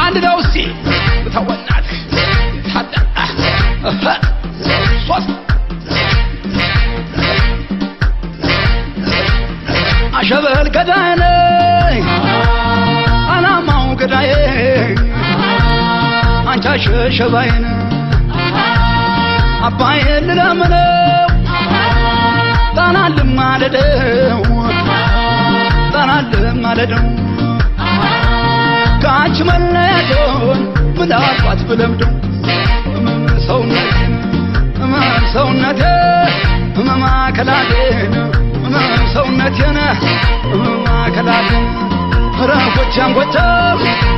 አንድ ነው እስቲ ተወናት ታጣ ሶስት አሸበል ገዳይነ አላማው ገዳይ አንቺ አሸሸባይነ አባዬን ለምነው ጣናልም ማለደው ጣናልም ማለደው ካንቺ መለያቶን ምናልባት ብለምደው ሰውነቴ ማከላቴን ሰውነቴን ማከላቴን ኧረ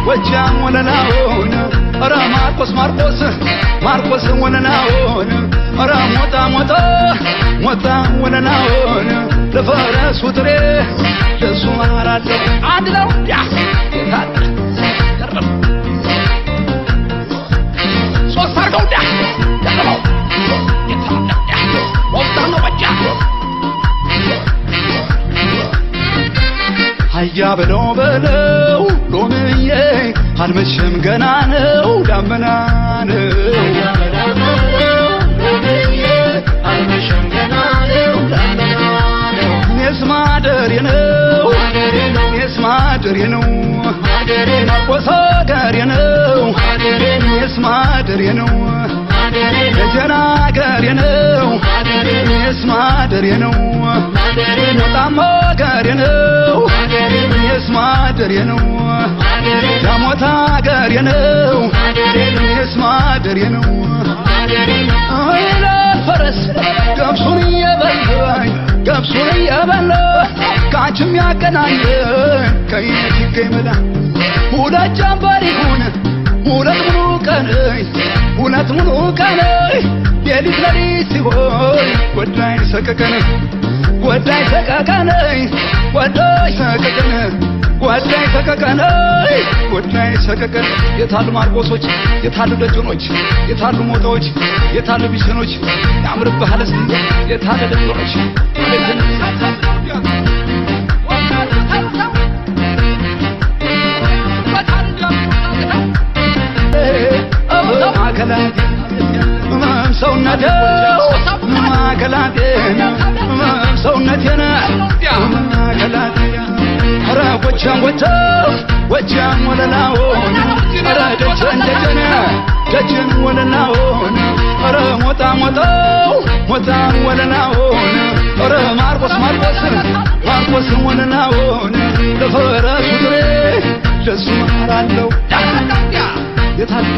ጎጃም ወለላውን ኧረ ማርቆስ ወለላውን ኧረ ሞጣ ወለላውን ለፈረሱ ጥሬ ለሱ ማራለሁ አንድ ነው ሶስት አርገው ያለው ወጣው ወጫ አያ በለው ሎምዬ አልመሸም ገና ነው ዳመና ነው ማደሬ ነው ማርቆስ አገሬ ነው ማደሬ ነው ደጀና አገሬ ነው ማደሬ ነው ሞጣም አገሬ ነው ማደሬ ነው ዳሞታ አገሬ ነው ማደሬ ነው ፈረስ ገብሱን እየበላ ካንቺም ያገናኘን ከየት ይገኝ መላ ሁለት ጀንበር ይሁን ሁለት ሙሉ ቀን የሊት ለሊት ሲሆን ወዳይ ሰቀቀን የታሉ ማርቆሶች የታሉ ደጀኖች የታሉ ሞጣዎች የታሉ ቢሸኖች ያምርብሃል እስቲ የታለ ደጀኖች ሰውነቴን ኧረ ጎጃም ወለላውን ኧረ ደጀን ወለላውን ኧረ ሞጣ ወለላውን ኧረ ማርቆስ ወለላውን ለፈረሱ ጥሬ ለሱ ማራለሁ የታለ